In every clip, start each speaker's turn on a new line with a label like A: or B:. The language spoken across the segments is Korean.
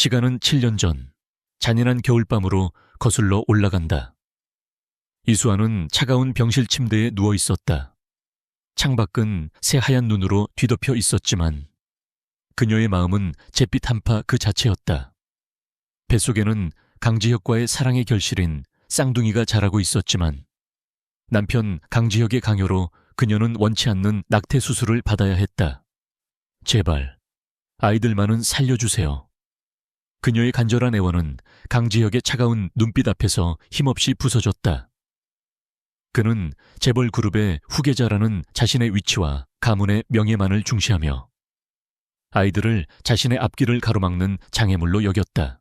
A: 시간은 7년 전, 잔인한 겨울밤으로 거슬러 올라간다. 이수아는 차가운 병실 침대에 누워 있었다. 창밖은 새하얀 눈으로 뒤덮여 있었지만 그녀의 마음은 잿빛 한파 그 자체였다. 뱃속에는 강지혁과의 사랑의 결실인 쌍둥이가 자라고 있었지만 남편 강지혁의 강요로 그녀는 원치 않는 낙태 수술을 받아야 했다. 제발, 아이들만은 살려주세요. 그녀의 간절한 애원은 강지혁의 차가운 눈빛 앞에서 힘없이 부서졌다. 그는 재벌 그룹의 후계자라는 자신의 위치와 가문의 명예만을 중시하며 아이들을 자신의 앞길을 가로막는 장애물로 여겼다.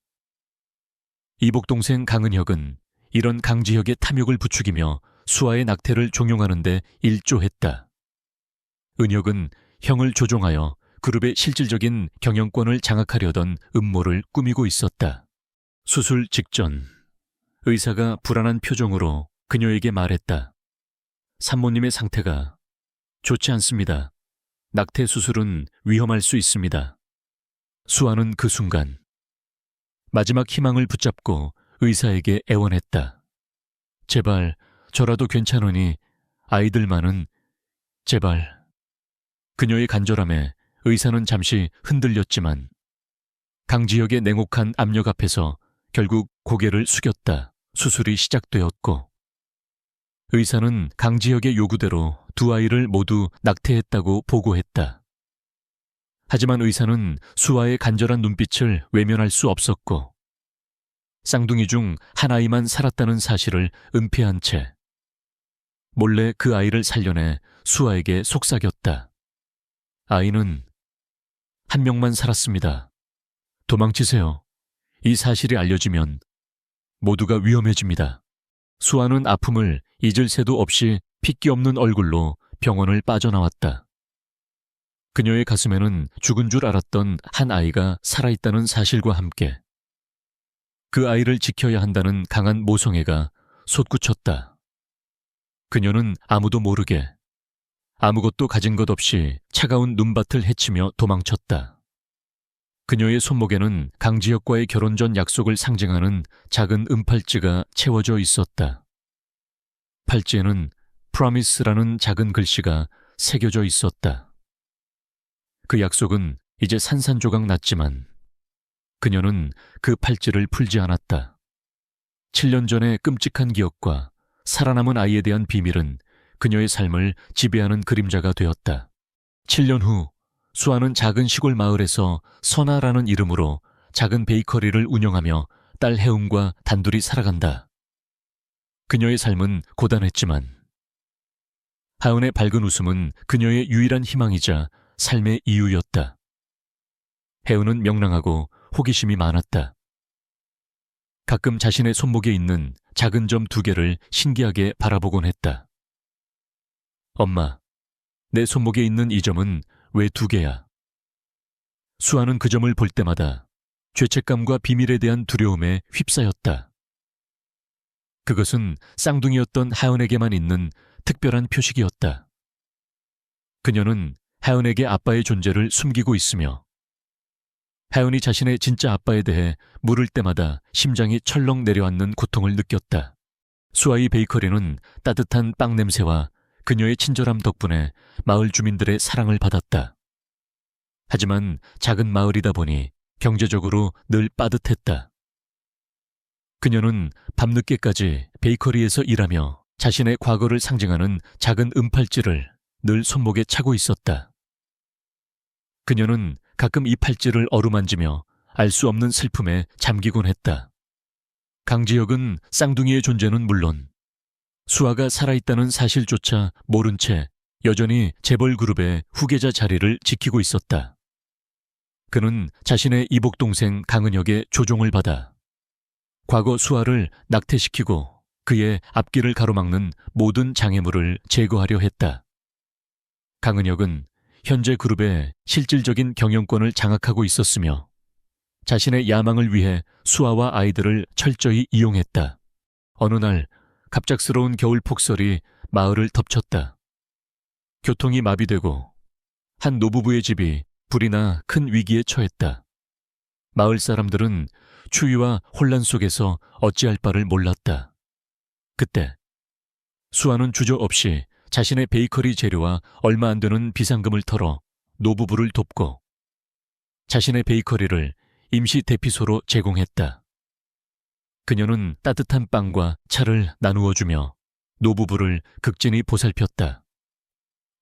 A: 이복 동생 강은혁은 이런 강지혁의 탐욕을 부추기며 수아의 낙태를 종용하는 데 일조했다. 은혁은 형을 조종하여 그룹의 실질적인 경영권을 장악하려던 음모를 꾸미고 있었다. 수술 직전, 의사가 불안한 표정으로 그녀에게 말했다. 산모님의 상태가 좋지 않습니다. 낙태 수술은 위험할 수 있습니다. 수아는 그 순간 마지막 희망을 붙잡고 의사에게 애원했다. 제발 저라도 괜찮으니 아이들만은 제발. 그녀의 간절함에 의사는 잠시 흔들렸지만 강지혁의 냉혹한 압력 앞에서 결국 고개를 숙였다. 수술이 시작되었고 의사는 강지혁의 요구대로 두 아이를 모두 낙태했다고 보고했다. 하지만 의사는 수아의 간절한 눈빛을 외면할 수 없었고 쌍둥이 중 한 아이만 살았다는 사실을 은폐한 채 몰래 그 아이를 살려내 수아에게 속삭였다. 아이는 한 명만 살았습니다. 도망치세요. 이 사실이 알려지면 모두가 위험해집니다. 수아는 아픔을 잊을 새도 없이 핏기 없는 얼굴로 병원을 빠져나왔다. 그녀의 가슴에는 죽은 줄 알았던 한 아이가 살아있다는 사실과 함께 그 아이를 지켜야 한다는 강한 모성애가 솟구쳤다. 그녀는 아무도 모르게 아무것도 가진 것 없이 차가운 눈밭을 헤치며 도망쳤다. 그녀의 손목에는 강지혁과의 결혼 전 약속을 상징하는 작은 은팔찌가 채워져 있었다. 팔찌에는 Promise라는 작은 글씨가 새겨져 있었다. 그 약속은 이제 산산조각 났지만 그녀는 그 팔찌를 풀지 않았다. 7년 전의 끔찍한 기억과 살아남은 아이에 대한 비밀은 그녀의 삶을 지배하는 그림자가 되었다. 7년 후 수아는 작은 시골 마을에서 선아라는 이름으로 작은 베이커리를 운영하며 딸 혜웅과 단둘이 살아간다. 그녀의 삶은 고단했지만 하은의 밝은 웃음은 그녀의 유일한 희망이자 삶의 이유였다. 혜은은 명랑하고 호기심이 많았다. 가끔 자신의 손목에 있는 작은 점 2개를 신기하게 바라보곤 했다. 엄마, 내 손목에 있는 이 점은 왜 2개야? 수아는 그 점을 볼 때마다 죄책감과 비밀에 대한 두려움에 휩싸였다. 그것은 쌍둥이였던 하은에게만 있는 특별한 표식이었다. 그녀는 하은에게 아빠의 존재를 숨기고 있으며 하은이 자신의 진짜 아빠에 대해 물을 때마다 심장이 철렁 내려앉는 고통을 느꼈다. 수아의 베이커리는 따뜻한 빵 냄새와 그녀의 친절함 덕분에 마을 주민들의 사랑을 받았다. 하지만 작은 마을이다 보니 경제적으로 늘 빠듯했다. 그녀는 밤늦게까지 베이커리에서 일하며 자신의 과거를 상징하는 작은 은팔찌를 늘 손목에 차고 있었다. 그녀는 가끔 이 팔찌를 어루만지며 알 수 없는 슬픔에 잠기곤 했다. 강지혁은 쌍둥이의 존재는 물론 수아가 살아있다는 사실조차 모른 채 여전히 재벌 그룹의 후계자 자리를 지키고 있었다. 그는 자신의 이복 동생 강은혁의 조종을 받아 과거 수아를 낙태시키고 그의 앞길을 가로막는 모든 장애물을 제거하려 했다. 강은혁은 현재 그룹의 실질적인 경영권을 장악하고 있었으며 자신의 야망을 위해 수아와 아이들을 철저히 이용했다. 어느 날 갑작스러운 겨울 폭설이 마을을 덮쳤다. 교통이 마비되고 한 노부부의 집이 불이 나 큰 위기에 처했다. 마을 사람들은 추위와 혼란 속에서 어찌할 바를 몰랐다. 그때 수아는 주저없이 자신의 베이커리 재료와 얼마 안 되는 비상금을 털어 노부부를 돕고 자신의 베이커리를 임시 대피소로 제공했다. 그녀는 따뜻한 빵과 차를 나누어 주며 노부부를 극진히 보살폈다.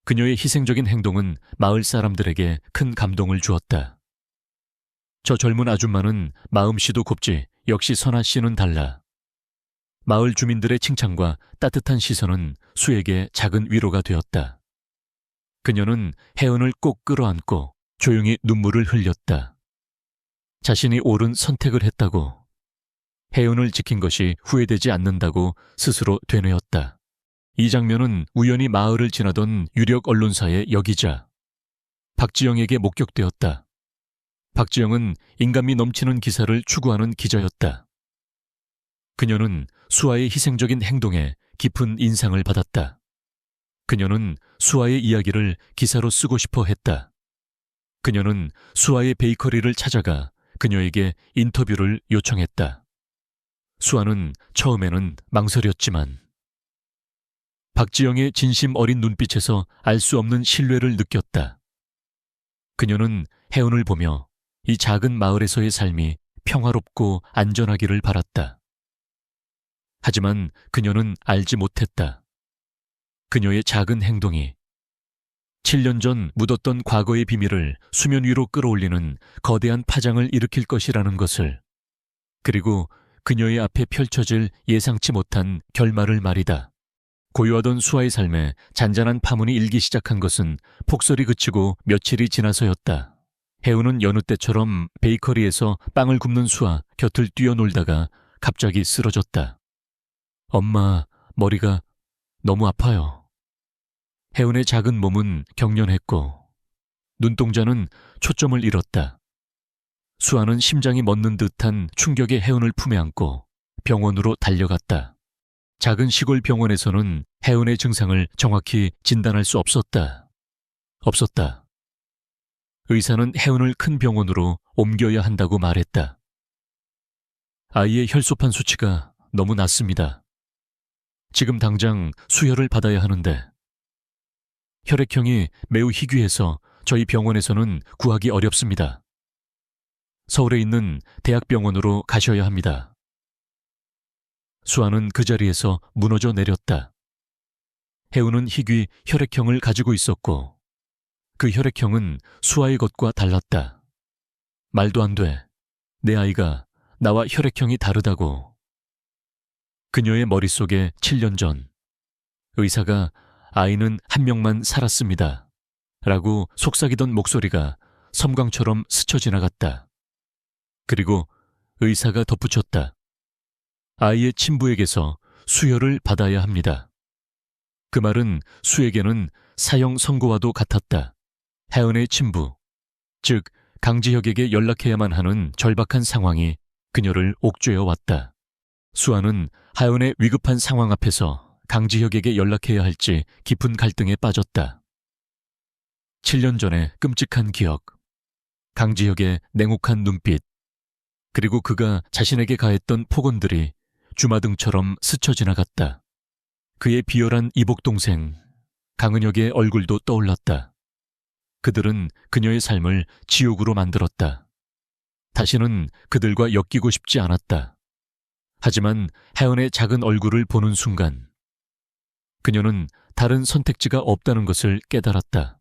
A: 그녀의 희생적인 행동은 마을 사람들에게 큰 감동을 주었다. 저 젊은 아줌마는 마음씨도 곱지 역시 선아 씨는 달라. 마을 주민들의 칭찬과 따뜻한 시선은 수에게 작은 위로가 되었다. 그녀는 혜은을 꼭 끌어안고 조용히 눈물을 흘렸다. 자신이 옳은 선택을 했다고, 혜은을 지킨 것이 후회되지 않는다고 스스로 되뇌었다. 이 장면은 우연히 마을을 지나던 유력 언론사의 여기자 박지영에게 목격되었다. 박지영은 인간미 넘치는 기사를 추구하는 기자였다. 그녀는 수아의 희생적인 행동에 깊은 인상을 받았다. 그녀는 수아의 이야기를 기사로 쓰고 싶어 했다. 그녀는 수아의 베이커리를 찾아가 그녀에게 인터뷰를 요청했다. 수아는 처음에는 망설였지만 박지영의 진심 어린 눈빛에서 알 수 없는 신뢰를 느꼈다. 그녀는 혜은을 보며 이 작은 마을에서의 삶이 평화롭고 안전하기를 바랐다. 하지만 그녀는 알지 못했다. 그녀의 작은 행동이 7년 전 묻었던 과거의 비밀을 수면 위로 끌어올리는 거대한 파장을 일으킬 것이라는 것을, 그리고 그녀의 앞에 펼쳐질 예상치 못한 결말을 말이다. 고요하던 수아의 삶에 잔잔한 파문이 일기 시작한 것은 폭설이 그치고 며칠이 지나서였다. 혜은은 여느 때처럼 베이커리에서 빵을 굽는 수아 곁을 뛰어놀다가 갑자기 쓰러졌다. 엄마, 머리가 너무 아파요. 혜은의 작은 몸은 경련했고 눈동자는 초점을 잃었다. 수아는 심장이 멎는 듯한 충격에 혜은을 품에 안고 병원으로 달려갔다. 작은 시골 병원에서는 혜은의 증상을 정확히 진단할 수 없었다. 의사는 혜은을 큰 병원으로 옮겨야 한다고 말했다. 아이의 혈소판 수치가 너무 낮습니다. 지금 당장 수혈을 받아야 하는데 혈액형이 매우 희귀해서 저희 병원에서는 구하기 어렵습니다. 서울에 있는 대학병원으로 가셔야 합니다. 수아는 그 자리에서 무너져 내렸다. 혜은은 희귀 혈액형을 가지고 있었고 그 혈액형은 수아의 것과 달랐다. 말도 안 돼. 내 아이가 나와 혈액형이 다르다고. 그녀의 머릿속에 7년 전 의사가 아이는 한 명만 살았습니다. 라고 속삭이던 목소리가 섬광처럼 스쳐 지나갔다. 그리고 의사가 덧붙였다. 아이의 친부에게서 수혈을 받아야 합니다. 그 말은 수에게는 사형 선고와도 같았다. 혜은의 친부, 즉 강지혁에게 연락해야만 하는 절박한 상황이 그녀를 옥죄어 왔다. 수아는 하연의 위급한 상황 앞에서 강지혁에게 연락해야 할지 깊은 갈등에 빠졌다. 7년 전의 끔찍한 기억, 강지혁의 냉혹한 눈빛, 그리고 그가 자신에게 가했던 폭언들이 주마등처럼 스쳐 지나갔다. 그의 비열한 이복동생 강은혁의 얼굴도 떠올랐다. 그들은 그녀의 삶을 지옥으로 만들었다. 다시는 그들과 엮이고 싶지 않았다. 하지만 혜은의 작은 얼굴을 보는 순간 그녀는 다른 선택지가 없다는 것을 깨달았다.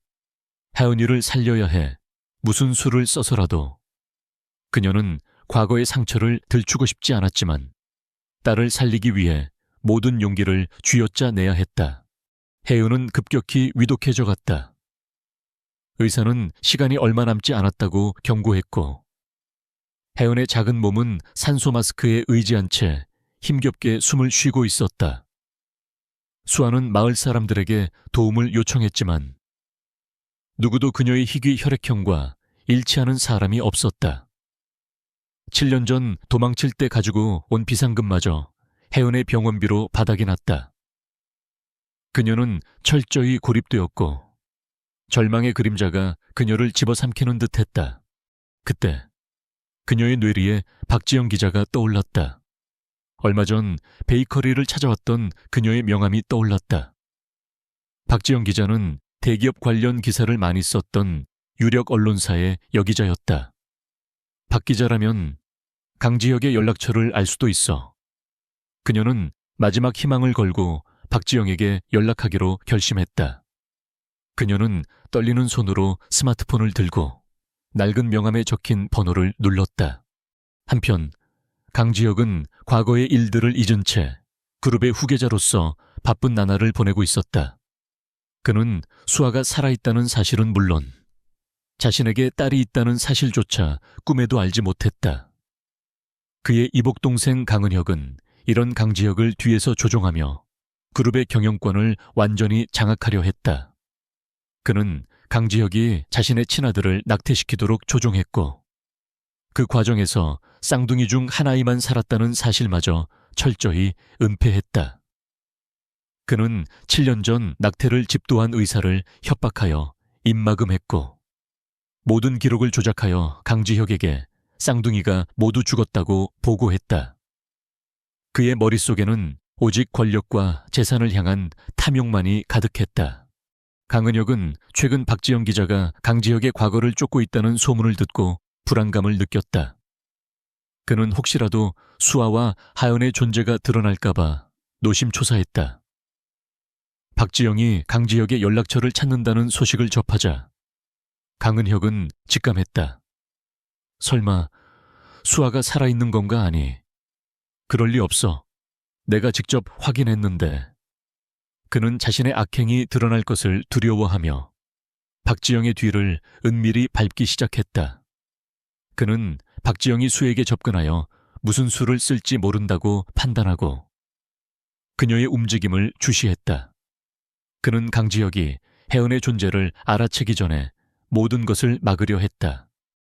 A: 혜은이를 살려야 해. 무슨 수를 써서라도. 그녀는 과거의 상처를 들추고 싶지 않았지만 딸을 살리기 위해 모든 용기를 쥐어짜 내야 했다. 혜은은 급격히 위독해져 갔다. 의사는 시간이 얼마 남지 않았다고 경고했고 혜은의 작은 몸은 산소 마스크에 의지한 채 힘겹게 숨을 쉬고 있었다. 수아는 마을 사람들에게 도움을 요청했지만 누구도 그녀의 희귀 혈액형과 일치하는 사람이 없었다. 7년 전 도망칠 때 가지고 온 비상금마저 혜은의 병원비로 바닥이 났다. 그녀는 철저히 고립되었고 절망의 그림자가 그녀를 집어삼키는 듯했다. 그때 그녀의 뇌리에 박지영 기자가 떠올랐다. 얼마 전 베이커리를 찾아왔던 그녀의 명함이 떠올랐다. 박지영 기자는 대기업 관련 기사를 많이 썼던 유력 언론사의 여기자였다. 박 기자라면 강지혁의 연락처를 알 수도 있어. 그녀는 마지막 희망을 걸고 박지영에게 연락하기로 결심했다. 그녀는 떨리는 손으로 스마트폰을 들고 낡은 명함에 적힌 번호를 눌렀다. 한편 강지혁은 과거의 일들을 잊은 채 그룹의 후계자로서 바쁜 나날을 보내고 있었다. 그는 수아가 살아있다는 사실은 물론 자신에게 딸이 있다는 사실조차 꿈에도 알지 못했다. 그의 이복동생 강은혁은 이런 강지혁을 뒤에서 조종하며 그룹의 경영권을 완전히 장악하려 했다. 그는 강지혁이 자신의 친아들을 낙태시키도록 조종했고 그 과정에서 쌍둥이 중 하나이만 살았다는 사실마저 철저히 은폐했다. 그는 7년 전 낙태를 집도한 의사를 협박하여 입막음했고 모든 기록을 조작하여 강지혁에게 쌍둥이가 모두 죽었다고 보고했다. 그의 머릿속에는 오직 권력과 재산을 향한 탐욕만이 가득했다. 강은혁은 최근 박지영 기자가 강지혁의 과거를 쫓고 있다는 소문을 듣고 불안감을 느꼈다. 그는 혹시라도 수아와 하연의 존재가 드러날까봐 노심초사했다. 박지영이 강지혁의 연락처를 찾는다는 소식을 접하자 강은혁은 직감했다. 설마 수아가 살아있는 건가 아니? 그럴 리 없어. 내가 직접 확인했는데. 그는 자신의 악행이 드러날 것을 두려워하며 박지영의 뒤를 은밀히 밟기 시작했다. 그는 박지영이 수에게 접근하여 무슨 수를 쓸지 모른다고 판단하고 그녀의 움직임을 주시했다. 그는 강지혁이 혜은의 존재를 알아채기 전에 모든 것을 막으려 했다.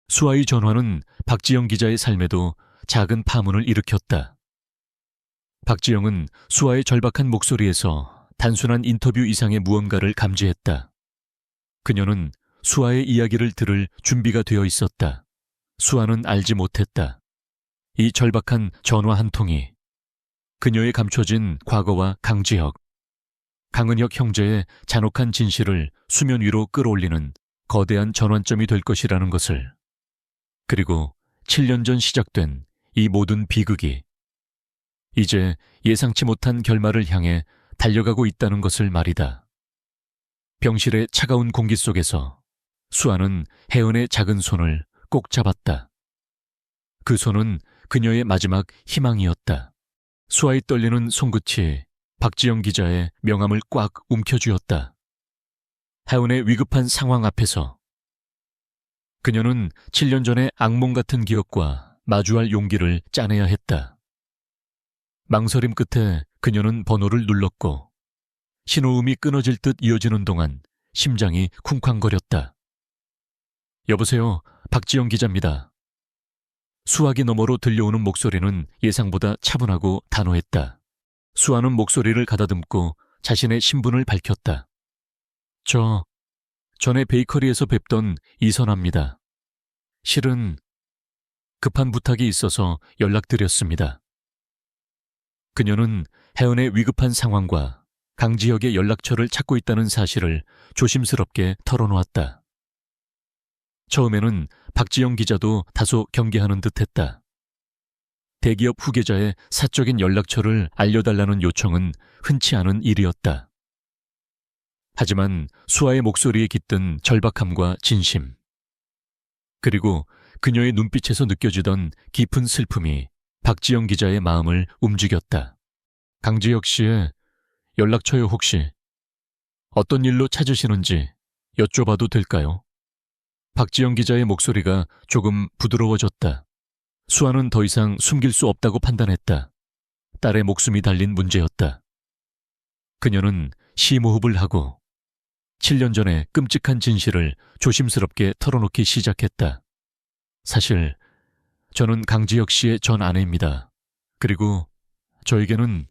A: 수아의 전화는 박지영 기자의 삶에도 작은 파문을 일으켰다. 박지영은 수아의 절박한 목소리에서 단순한 인터뷰 이상의 무언가를 감지했다. 그녀는 수아의 이야기를 들을 준비가 되어 있었다. 수아는 알지 못했다. 이 절박한 전화 한 통이 그녀의 감춰진 과거와 강지혁, 강은혁 형제의 잔혹한 진실을 수면 위로 끌어올리는 거대한 전환점이 될 것이라는 것을, 그리고 7년 전 시작된 이 모든 비극이 이제 예상치 못한 결말을 향해 달려가고 있다는 것을 말이다. 병실의 차가운 공기 속에서 수아는 혜은의 작은 손을 꼭 잡았다. 그 손은 그녀의 마지막 희망이었다. 수아의 떨리는 손끝이 박지영 기자의 명함을 꽉 움켜쥐었다. 혜은의 위급한 상황 앞에서 그녀는 7년 전의 악몽 같은 기억과 마주할 용기를 짜내야 했다. 망설임 끝에 그녀는 번호를 눌렀고 신호음이 끊어질 듯 이어지는 동안 심장이 쿵쾅거렸다. 여보세요, 박지영 기자입니다. 수화기 너머로 들려오는 목소리는 예상보다 차분하고 단호했다. 수아는 목소리를 가다듬고 자신의 신분을 밝혔다. 전에 베이커리에서 뵙던 이선아입니다. 실은 급한 부탁이 있어서 연락드렸습니다. 그녀는 혜은의 위급한 상황과 강지혁의 연락처를 찾고 있다는 사실을 조심스럽게 털어놓았다. 처음에는 박지영 기자도 다소 경계하는 듯했다. 대기업 후계자의 사적인 연락처를 알려달라는 요청은 흔치 않은 일이었다. 하지만 수아의 목소리에 깃든 절박함과 진심, 그리고 그녀의 눈빛에서 느껴지던 깊은 슬픔이 박지영 기자의 마음을 움직였다. 강지혁 씨의 연락처요 혹시 어떤 일로 찾으시는지 여쭤봐도 될까요? 박지영 기자의 목소리가 조금 부드러워졌다. 수아는 더 이상 숨길 수 없다고 판단했다. 딸의 목숨이 달린 문제였다. 그녀는 심호흡을 하고 7년 전의 끔찍한 진실을 조심스럽게 털어놓기 시작했다. 사실 저는 강지혁 씨의 전 아내입니다. 그리고 저에게는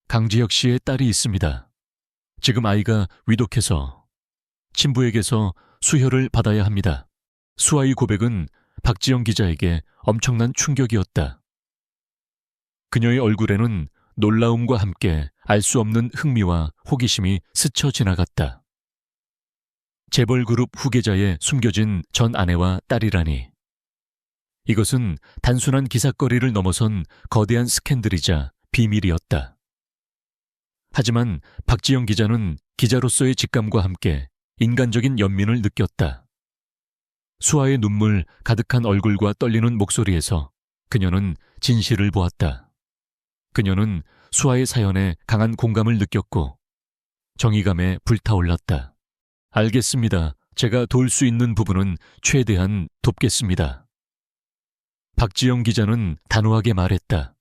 A: 강지혁 씨의 딸이 있습니다. 지금 아이가 위독해서 친부에게서 수혈을 받아야 합니다. 수아의 고백은 박지영 기자에게 엄청난 충격이었다. 그녀의 얼굴에는 놀라움과 함께 알 수 없는 흥미와 호기심이 스쳐 지나갔다. 재벌그룹 후계자의 숨겨진 전 아내와 딸이라니. 이것은 단순한 기사거리를 넘어선 거대한 스캔들이자 비밀이었다. 하지만 박지영 기자는 기자로서의 직감과 함께 인간적인 연민을 느꼈다. 수아의 눈물 가득한 얼굴과 떨리는 목소리에서 그녀는 진실을 보았다. 그녀는 수아의 사연에 강한 공감을 느꼈고 정의감에 불타올랐다. 알겠습니다. 제가 도울 수 있는 부분은 최대한 돕겠습니다. 박지영 기자는 단호하게 말했다.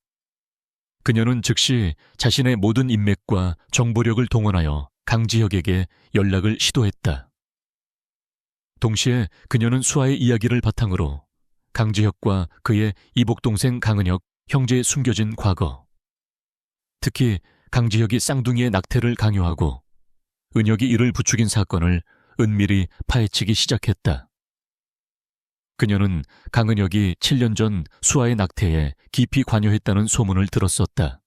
A: 그녀는 즉시 자신의 모든 인맥과 정보력을 동원하여 강지혁에게 연락을 시도했다. 동시에 그녀는 수아의 이야기를 바탕으로 강지혁과 그의 이복동생 강은혁 형제의 숨겨진 과거, 특히 강지혁이 쌍둥이의 낙태를 강요하고 은혁이 이를 부추긴 사건을 은밀히 파헤치기 시작했다. 그녀는 강은혁이 7년 전 수아의 낙태에 깊이 관여했다는 소문을 들었었다.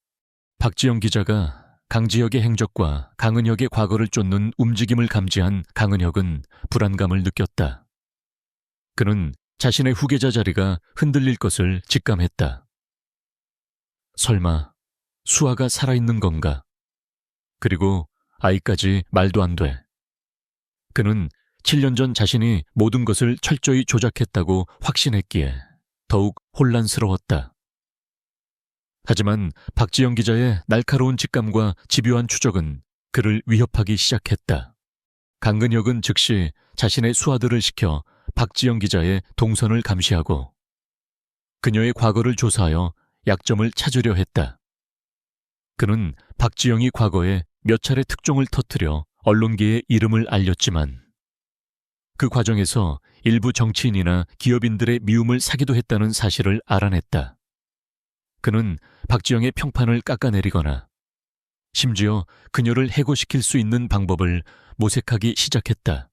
A: 박지영 기자가 강지혁의 행적과 강은혁의 과거를 쫓는 움직임을 감지한 강은혁은 불안감을 느꼈다. 그는 자신의 후계자 자리가 흔들릴 것을 직감했다. 설마 수아가 살아있는 건가? 그리고 아이까지 말도 안 돼. 그는 7년 전 자신이 모든 것을 철저히 조작했다고 확신했기에 더욱 혼란스러웠다. 하지만 박지영 기자의 날카로운 직감과 집요한 추적은 그를 위협하기 시작했다. 강은혁은 즉시 자신의 수하들을 시켜 박지영 기자의 동선을 감시하고 그녀의 과거를 조사하여 약점을 찾으려 했다. 그는 박지영이 과거에 몇 차례 특종을 터뜨려 언론계에 이름을 알렸지만 그 과정에서 일부 정치인이나 기업인들의 미움을 사기도 했다는 사실을 알아냈다. 그는 박지영의 평판을 깎아내리거나 심지어 그녀를 해고시킬 수 있는 방법을 모색하기 시작했다.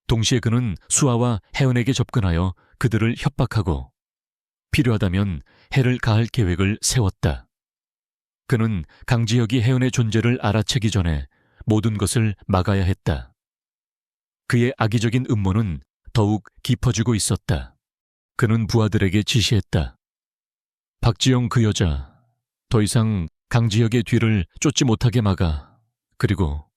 A: 동시에 그는 수아와 혜은에게 접근하여 그들을 협박하고 필요하다면 해를 가할 계획을 세웠다. 그는 강지혁이 혜은의 존재를 알아채기 전에 모든 것을 막아야 했다. 그의 악의적인 음모는 더욱 깊어지고 있었다. 그는 부하들에게 지시했다. 박지영 그 여자, 더 이상 강지혁의 뒤를 쫓지 못하게 막아. 그리고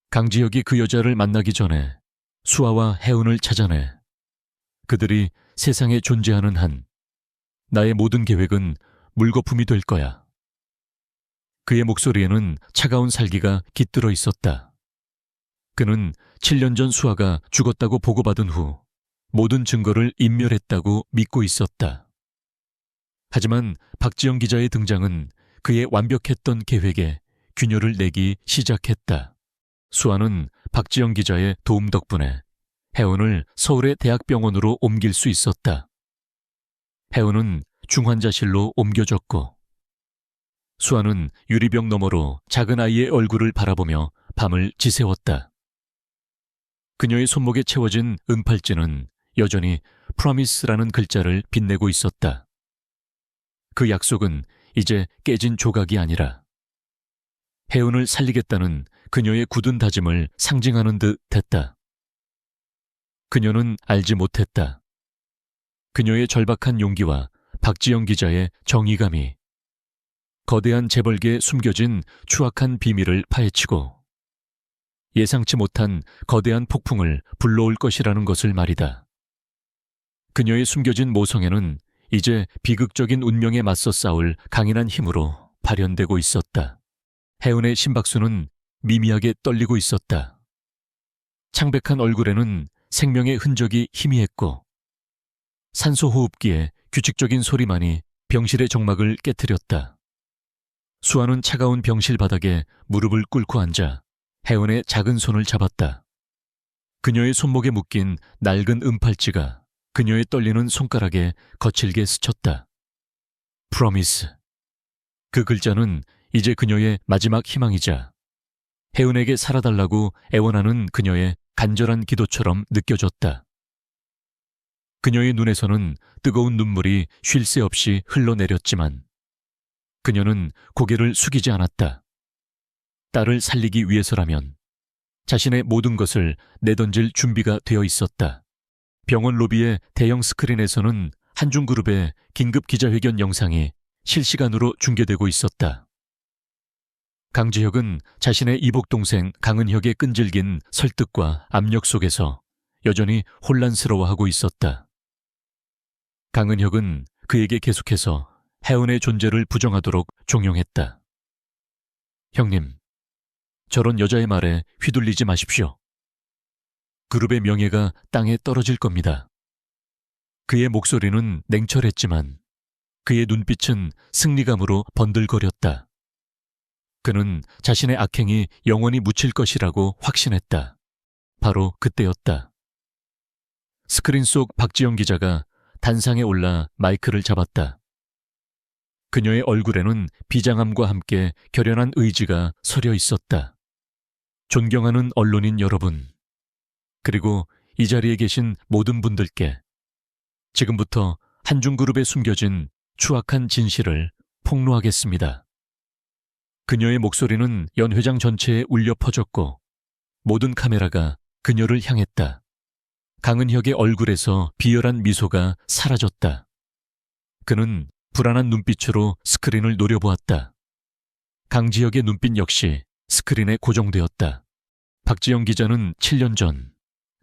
A: 강지혁이 그 여자를 만나기 전에 수아와 혜은을 찾아내. 그들이 세상에 존재하는 한 나의 모든 계획은 물거품이 될 거야. 그의 목소리에는 차가운 살기가 깃들어 있었다. 그는 7년 전 수아가 죽었다고 보고받은 후 모든 증거를 인멸했다고 믿고 있었다. 하지만 박지영 기자의 등장은 그의 완벽했던 계획에 균열을 내기 시작했다. 수아는 박지영 기자의 도움 덕분에 혜은을 서울의 대학병원으로 옮길 수 있었다. 혜은은 중환자실로 옮겨졌고 수아는 유리병 너머로 작은 아이의 얼굴을 바라보며 밤을 지새웠다. 그녀의 손목에 채워진 은팔찌는 여전히 프로미스라는 글자를 빛내고 있었다. 그 약속은 이제 깨진 조각이 아니라 혜은을 살리겠다는 그녀의 굳은 다짐을 상징하는 듯 했다. 그녀는 알지 못했다. 그녀의 절박한 용기와 박지영 기자의 정의감이 거대한 재벌계에 숨겨진 추악한 비밀을 파헤치고 예상치 못한 거대한 폭풍을 불러올 것이라는 것을 말이다. 그녀의 숨겨진 모성애는 이제 비극적인 운명에 맞서 싸울 강인한 힘으로 발현되고 있었다. 혜은의 심박수는 미미하게 떨리고 있었다. 창백한 얼굴에는 생명의 흔적이 희미했고 산소호흡기의 규칙적인 소리만이 병실의 정막을 깨트렸다. 수아는 차가운 병실 바닥에 무릎을 꿇고 앉아 혜은의 작은 손을 잡았다. 그녀의 손목에 묶인 낡은 은팔찌가 그녀의 떨리는 손가락에 거칠게 스쳤다. Promise. 그 글자는 이제 그녀의 마지막 희망이자 혜은에게 살아달라고 애원하는 그녀의 간절한 기도처럼 느껴졌다. 그녀의 눈에서는 뜨거운 눈물이 쉴 새 없이 흘러내렸지만 그녀는 고개를 숙이지 않았다. 딸을 살리기 위해서라면 자신의 모든 것을 내던질 준비가 되어 있었다. 병원 로비의 대형 스크린에서는 한중그룹의 긴급 기자회견 영상이 실시간으로 중계되고 있었다. 강지혁은 자신의 이복동생 강은혁의 끈질긴 설득과 압력 속에서 여전히 혼란스러워하고 있었다. 강은혁은 그에게 계속해서 혜은의 존재를 부정하도록 종용했다. 형님, 저런 여자의 말에 휘둘리지 마십시오. 그룹의 명예가 땅에 떨어질 겁니다. 그의 목소리는 냉철했지만 그의 눈빛은 승리감으로 번들거렸다. 그는 자신의 악행이 영원히 묻힐 것이라고 확신했다. 바로 그때였다. 스크린 속 박지영 기자가 단상에 올라 마이크를 잡았다. 그녀의 얼굴에는 비장함과 함께 결연한 의지가 서려 있었다. 존경하는 언론인 여러분, 그리고 이 자리에 계신 모든 분들께 지금부터 한중그룹에 숨겨진 추악한 진실을 폭로하겠습니다. 그녀의 목소리는 연회장 전체에 울려 퍼졌고 모든 카메라가 그녀를 향했다. 강은혁의 얼굴에서 비열한 미소가 사라졌다. 그는 불안한 눈빛으로 스크린을 노려보았다. 강지혁의 눈빛 역시 스크린에 고정되었다. 박지영 기자는 7년 전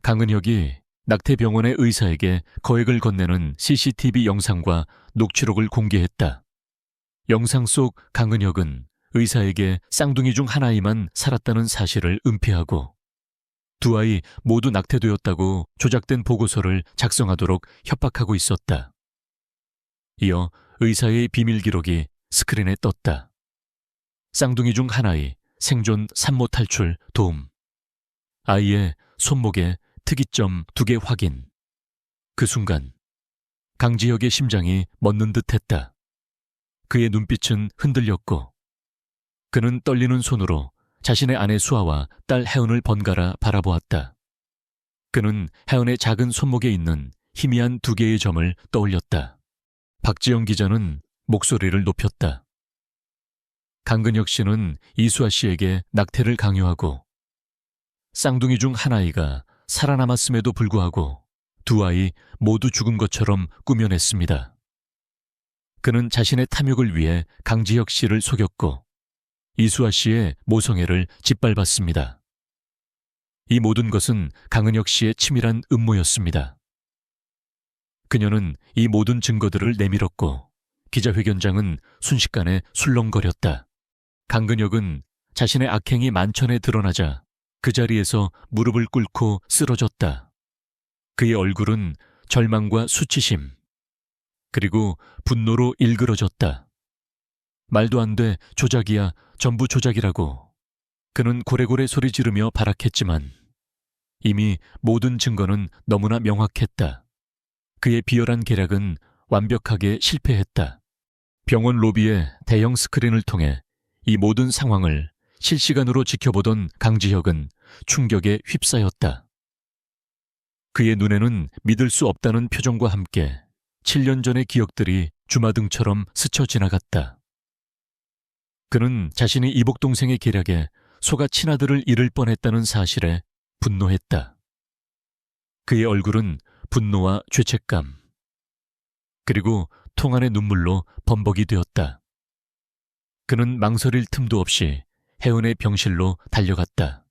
A: 강은혁이 낙태병원의 의사에게 거액을 건네는 CCTV 영상과 녹취록을 공개했다. 영상 속 강은혁은 의사에게 쌍둥이 중 하나이만 살았다는 사실을 은폐하고 두 아이 모두 낙태되었다고 조작된 보고서를 작성하도록 협박하고 있었다. 이어 의사의 비밀 기록이 스크린에 떴다. 쌍둥이 중 하나의 생존 산모 탈출 도움. 아이의 손목에 특이점 2개 확인. 그 순간 강지혁의 심장이 멎는 듯했다. 그의 눈빛은 흔들렸고 그는 떨리는 손으로 자신의 아내 수아와 딸 혜은을 번갈아 바라보았다. 그는 혜은의 작은 손목에 있는 희미한 2개의 점을 떠올렸다. 박지영 기자는 목소리를 높였다. 강근혁 씨는 이수아 씨에게 낙태를 강요하고 쌍둥이 중 하나이가 살아남았음에도 불구하고 두 아이 모두 죽은 것처럼 꾸며냈습니다. 그는 자신의 탐욕을 위해 강지혁 씨를 속였고 이수아 씨의 모성애를 짓밟았습니다. 이 모든 것은 강은혁 씨의 치밀한 음모였습니다. 그녀는 이 모든 증거들을 내밀었고 기자회견장은 순식간에 술렁거렸다. 강근혁은 자신의 악행이 만천에 드러나자 그 자리에서 무릎을 꿇고 쓰러졌다. 그의 얼굴은 절망과 수치심, 그리고 분노로 일그러졌다. 말도 안 돼, 조작이야, 전부 조작이라고. 그는 고래고래 소리 지르며 발악했지만 이미 모든 증거는 너무나 명확했다. 그의 비열한 계략은 완벽하게 실패했다. 병원 로비의 대형 스크린을 통해 이 모든 상황을 실시간으로 지켜보던 강지혁은 충격에 휩싸였다. 그의 눈에는 믿을 수 없다는 표정과 함께 7년 전의 기억들이 주마등처럼 스쳐 지나갔다. 그는 자신이 이복동생의 계략에 속아 친아들을 잃을 뻔했다는 사실에 분노했다. 그의 얼굴은 분노와 죄책감, 그리고 통안의 눈물로 범벅이 되었다. 그는 망설일 틈도 없이 혜은의 병실로 달려갔다.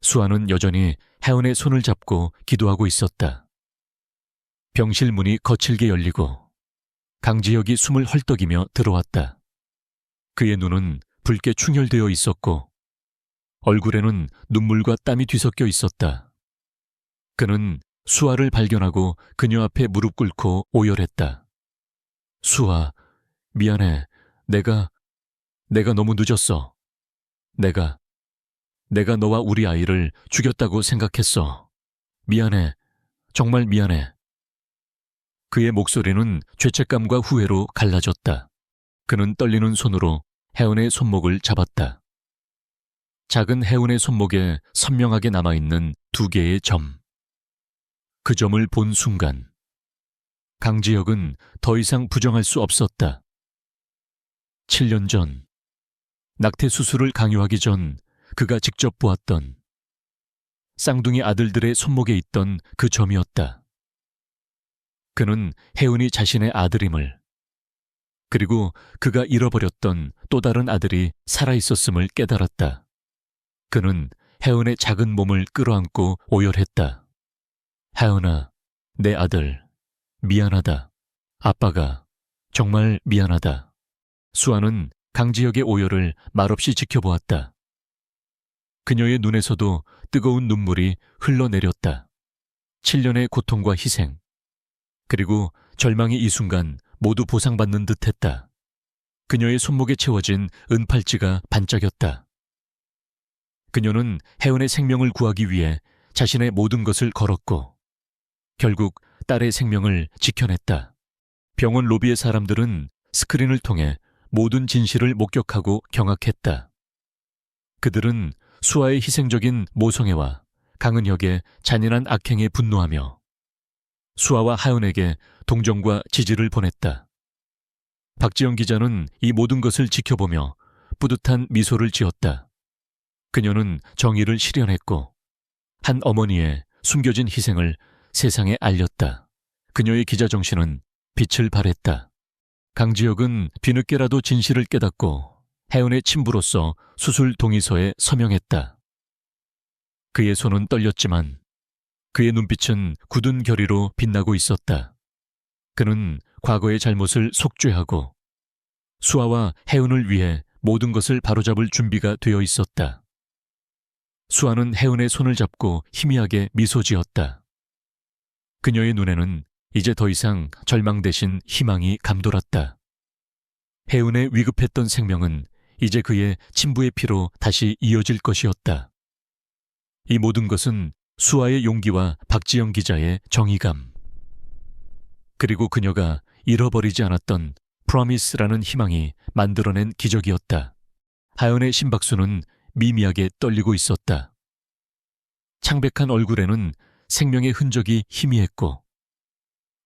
A: 수아는 여전히 혜은의 손을 잡고 기도하고 있었다. 병실 문이 거칠게 열리고 강지혁이 숨을 헐떡이며 들어왔다. 그의 눈은 붉게 충혈되어 있었고 얼굴에는 눈물과 땀이 뒤섞여 있었다. 그는 수아를 발견하고 그녀 앞에 무릎 꿇고 오열했다. 수아, 미안해. 내가 너무 늦었어. 내가 너와 우리 아이를 죽였다고 생각했어. 미안해. 정말 미안해. 그의 목소리는 죄책감과 후회로 갈라졌다. 그는 떨리는 손으로 혜은의 손목을 잡았다. 작은 혜은의 손목에 선명하게 남아있는 2개의 점. 그 점을 본 순간 강지혁은 더 이상 부정할 수 없었다. 7년 전, 낙태 수술을 강요하기 전 그가 직접 보았던 쌍둥이 아들들의 손목에 있던 그 점이었다. 그는 혜은이 자신의 아들임을, 그리고 그가 잃어버렸던 또 다른 아들이 살아있었음을 깨달았다. 그는 혜은의 작은 몸을 끌어안고 오열했다. 혜은아, 내 아들, 미안하다. 아빠가 정말 미안하다. 수아는 강지혁의 오열을 말없이 지켜보았다. 그녀의 눈에서도 뜨거운 눈물이 흘러내렸다. 7년의 고통과 희생, 그리고 절망이 이 순간 모두 보상받는 듯했다. 그녀의 손목에 채워진 은팔찌가 반짝였다. 그녀는 혜은의 생명을 구하기 위해 자신의 모든 것을 걸었고 결국 딸의 생명을 지켜냈다. 병원 로비의 사람들은 스크린을 통해 모든 진실을 목격하고 경악했다. 그들은 수아의 희생적인 모성애와 강은혁의 잔인한 악행에 분노하며 수아와 하은에게 동정과 지지를 보냈다. 박지영 기자는 이 모든 것을 지켜보며 뿌듯한 미소를 지었다. 그녀는 정의를 실현했고 한 어머니의 숨겨진 희생을 세상에 알렸다. 그녀의 기자 정신은 빛을 발했다. 강지혁은 뒤늦게라도 진실을 깨닫고 혜은의 친부로서 수술 동의서에 서명했다. 그의 손은 떨렸지만 그의 눈빛은 굳은 결의로 빛나고 있었다. 그는 과거의 잘못을 속죄하고 수아와 혜은을 위해 모든 것을 바로잡을 준비가 되어 있었다. 수아는 혜은의 손을 잡고 희미하게 미소 지었다. 그녀의 눈에는 이제 더 이상 절망 대신 희망이 감돌았다. 혜은의 위급했던 생명은 이제 그의 친부의 피로 다시 이어질 것이었다. 이 모든 것은 수아의 용기와 박지영 기자의 정의감, 그리고 그녀가 잃어버리지 않았던 프로미스라는 희망이 만들어낸 기적이었다. 하연의 심박수는 미미하게 떨리고 있었다. 창백한 얼굴에는 생명의 흔적이 희미했고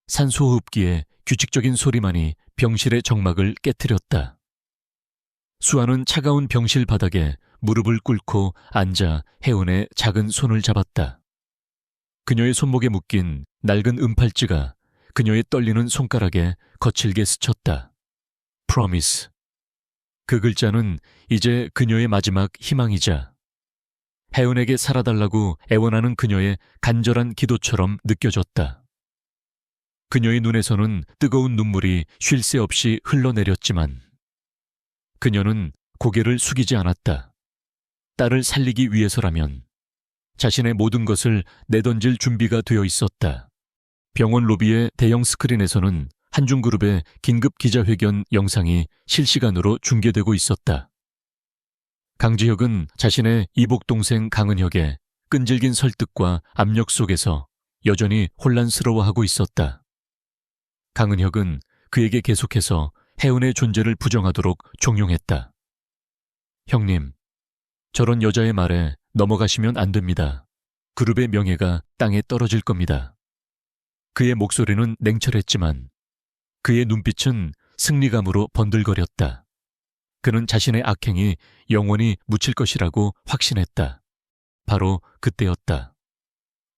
A: 산소호흡기의 규칙적인 소리만이 병실의 정막을 깨트렸다. 수아는 차가운 병실 바닥에 무릎을 꿇고 앉아 혜은의 작은 손을 잡았다. 그녀의 손목에 묶인 낡은 은팔찌가 그녀의 떨리는 손가락에 거칠게 스쳤다. Promise. 그 글자는 이제 그녀의 마지막 희망이자 혜은에게 살아달라고 애원하는 그녀의 간절한 기도처럼 느껴졌다. 그녀의 눈에서는 뜨거운 눈물이 쉴 새 없이 흘러내렸지만 그녀는 고개를 숙이지 않았다. 딸을 살리기 위해서라면 자신의 모든 것을 내던질 준비가 되어 있었다. 병원 로비의 대형 스크린에서는 한중그룹의 긴급 기자회견 영상이 실시간으로 중계되고 있었다. 강지혁은 자신의 이복 동생 강은혁의 끈질긴 설득과 압력 속에서 여전히 혼란스러워하고 있었다. 강은혁은 그에게 계속해서 혜은의 존재를 부정하도록 종용했다. 형님, 저런 여자의 말에 넘어가시면 안 됩니다. 그룹의 명예가 땅에 떨어질 겁니다. 그의 목소리는 냉철했지만 그의 눈빛은 승리감으로 번들거렸다. 그는 자신의 악행이 영원히 묻힐 것이라고 확신했다. 바로 그때였다.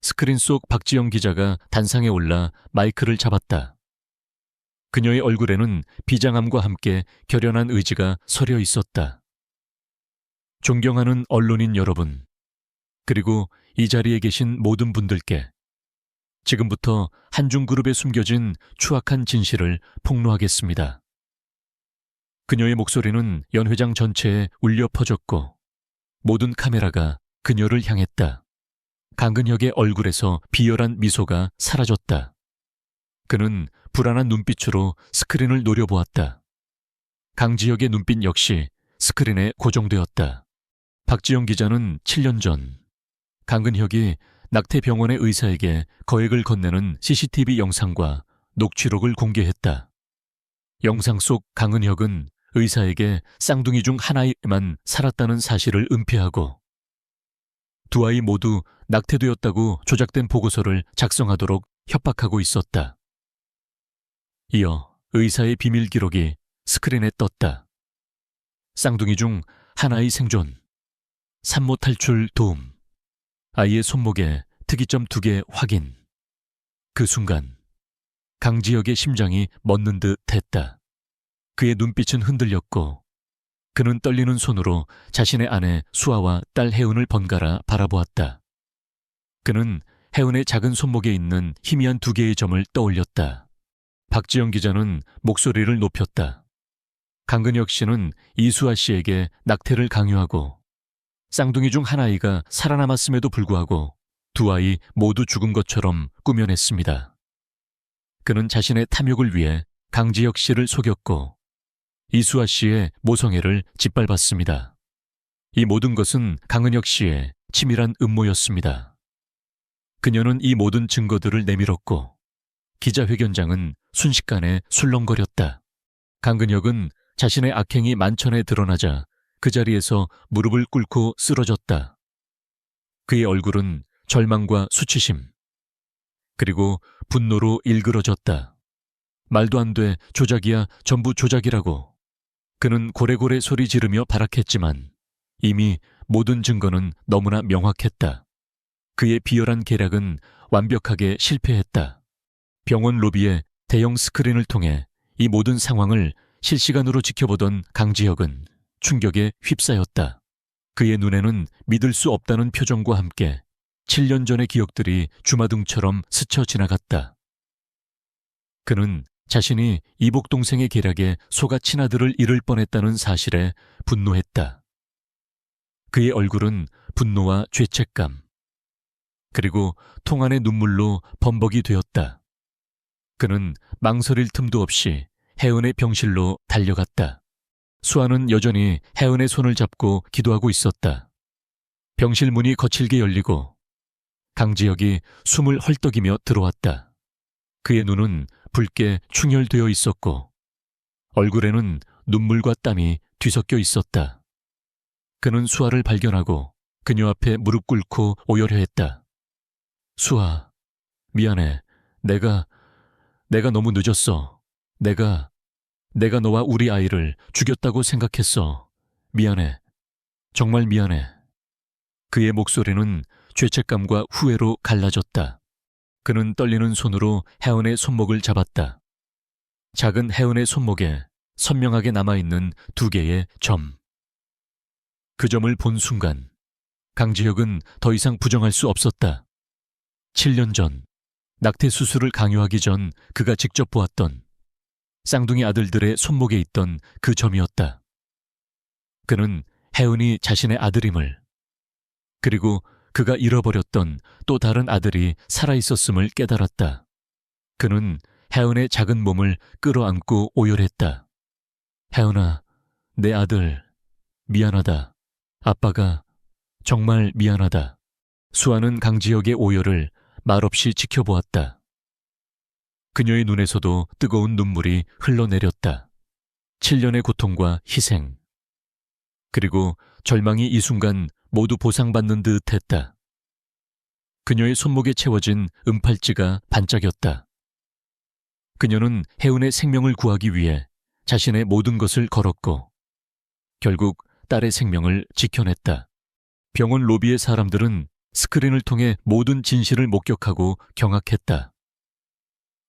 A: 스크린 속 박지영 기자가 단상에 올라 마이크를 잡았다. 그녀의 얼굴에는 비장함과 함께 결연한 의지가 서려 있었다. 존경하는 언론인 여러분, 그리고 이 자리에 계신 모든 분들께 지금부터 한중그룹에 숨겨진 추악한 진실을 폭로하겠습니다. 그녀의 목소리는 연회장 전체에 울려 퍼졌고 모든 카메라가 그녀를 향했다. 강근혁의 얼굴에서 비열한 미소가 사라졌다. 그는 불안한 눈빛으로 스크린을 노려보았다. 강지혁의 눈빛 역시 스크린에 고정되었다. 박지영 기자는 7년 전 강근혁이 낙태병원의 의사에게 거액을 건네는 CCTV 영상과 녹취록을 공개했다. 영상 속 강은혁은 의사에게 쌍둥이 중 하나에만 살았다는 사실을 은폐하고 두 아이 모두 낙태되었다고 조작된 보고서를 작성하도록 협박하고 있었다. 이어 의사의 비밀 기록이 스크린에 떴다. 쌍둥이 중 하나의 생존, 산모 탈출 도움, 아이의 손목에 특이점 2개 확인. 그 순간 강지혁의 심장이 멎는 듯 했다. 그의 눈빛은 흔들렸고 그는 떨리는 손으로 자신의 아내 수아와 딸 혜은을 번갈아 바라보았다. 그는 혜은의 작은 손목에 있는 희미한 2개의 점을 떠올렸다. 박지영 기자는 목소리를 높였다. 강근혁 씨는 이수아 씨에게 낙태를 강요하고 쌍둥이 중 한 아이가 살아남았음에도 불구하고 2아이 모두 죽은 것처럼 꾸며냈습니다. 그는 자신의 탐욕을 위해 강지혁 씨를 속였고 이수아 씨의 모성애를 짓밟았습니다. 이 모든 것은 강은혁 씨의 치밀한 음모였습니다. 그녀는 이 모든 증거들을 내밀었고 기자회견장은 순식간에 술렁거렸다. 강근혁은 자신의 악행이 만천에 드러나자 그 자리에서 무릎을 꿇고 쓰러졌다. 그의 얼굴은 절망과 수치심, 그리고 분노로 일그러졌다. 말도 안 돼, 조작이야, 전부 조작이라고. 그는 고래고래 소리 지르며 발악했지만 이미 모든 증거는 너무나 명확했다. 그의 비열한 계략은 완벽하게 실패했다. 병원 로비의 대형 스크린을 통해 이 모든 상황을 실시간으로 지켜보던 강지혁은 충격에 휩싸였다. 그의 눈에는 믿을 수 없다는 표정과 함께 7년 전의 기억들이 주마등처럼 스쳐 지나갔다. 그는 자신이 이복 동생의 계략에 속아 친아들을 잃을 뻔했다는 사실에 분노했다. 그의 얼굴은 분노와 죄책감, 그리고 통안의 눈물로 범벅이 되었다. 그는 망설일 틈도 없이 혜은의 병실로 달려갔다. 수아는 여전히 혜은의 손을 잡고 기도하고 있었다. 병실 문이 거칠게 열리고 강지혁이 숨을 헐떡이며 들어왔다. 그의 눈은 붉게 충혈되어 있었고 얼굴에는 눈물과 땀이 뒤섞여 있었다. 그는 수아를 발견하고 그녀 앞에 무릎 꿇고 오열해 했다. 수아, 미안해. 내가 너무 늦었어. 내가 너와 우리 아이를 죽였다고 생각했어. 미안해. 정말 미안해. 그의 목소리는 죄책감과 후회로 갈라졌다. 그는 떨리는 손으로 혜은의 손목을 잡았다. 작은 혜은의 손목에 선명하게 남아있는 2개의 점. 그 점을 본 순간 강지혁은 더 이상 부정할 수 없었다. 7년 전 낙태 수술을 강요하기 전 그가 직접 보았던 쌍둥이 아들들의 손목에 있던 그 점이었다. 그는 혜은이 자신의 아들임을, 그리고 그가 잃어버렸던 또 다른 아들이 살아있었음을 깨달았다. 그는 혜은의 작은 몸을 끌어안고 오열했다. 혜은아, 내 아들, 미안하다. 아빠가 정말 미안하다. 수아는 강지혁의 오열을 말없이 지켜보았다. 그녀의 눈에서도 뜨거운 눈물이 흘러내렸다. 7년의 고통과 희생, 그리고 절망이 이 순간 모두 보상받는 듯 했다. 그녀의 손목에 채워진 은팔찌가 반짝였다. 그녀는 혜은의 생명을 구하기 위해 자신의 모든 것을 걸었고 결국 딸의 생명을 지켜냈다. 병원 로비의 사람들은 스크린을 통해 모든 진실을 목격하고 경악했다.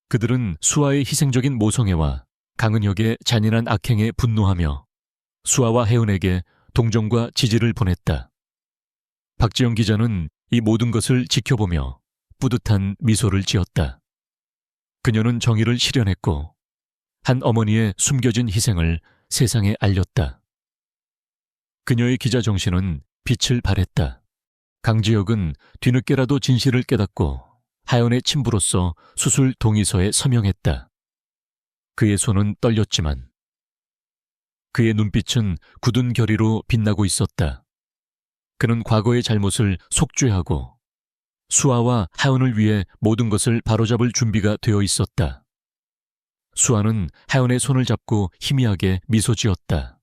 A: 그들은 수아의 희생적인 모성애와 강은혁의 잔인한 악행에 분노하며 수아와 혜은에게 동정과 지지를 보냈다. 박지영 기자는 이 모든 것을 지켜보며 뿌듯한 미소를 지었다. 그녀는 정의를 실현했고 한 어머니의 숨겨진 희생을 세상에 알렸다. 그녀의 기자 정신은 빛을 발했다. 강지혁은 뒤늦게라도 진실을 깨닫고 하연의 친부로서 수술 동의서에 서명했다. 그의 손은 떨렸지만 그의 눈빛은 굳은 결의로 빛나고 있었다. 그는 과거의 잘못을 속죄하고 수아와 하연을 위해 모든 것을 바로잡을 준비가 되어 있었다. 수아는 하연의 손을 잡고 희미하게 미소 지었다.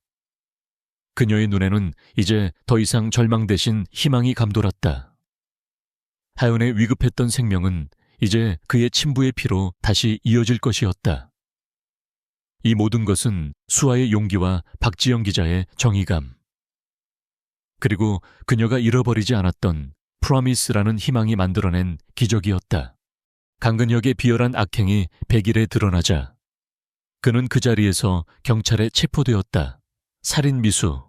A: 그녀의 눈에는 이제 더 이상 절망 대신 희망이 감돌았다. 하연의 위급했던 생명은 이제 그의 친부의 피로 다시 이어질 것이었다. 이 모든 것은 수아의 용기와 박지영 기자의 정의감, 그리고 그녀가 잃어버리지 않았던 프로미스라는 희망이 만들어낸 기적이었다. 강근혁의 비열한 악행이 백일에 드러나자 그는 그 자리에서 경찰에 체포되었다. 살인 미수,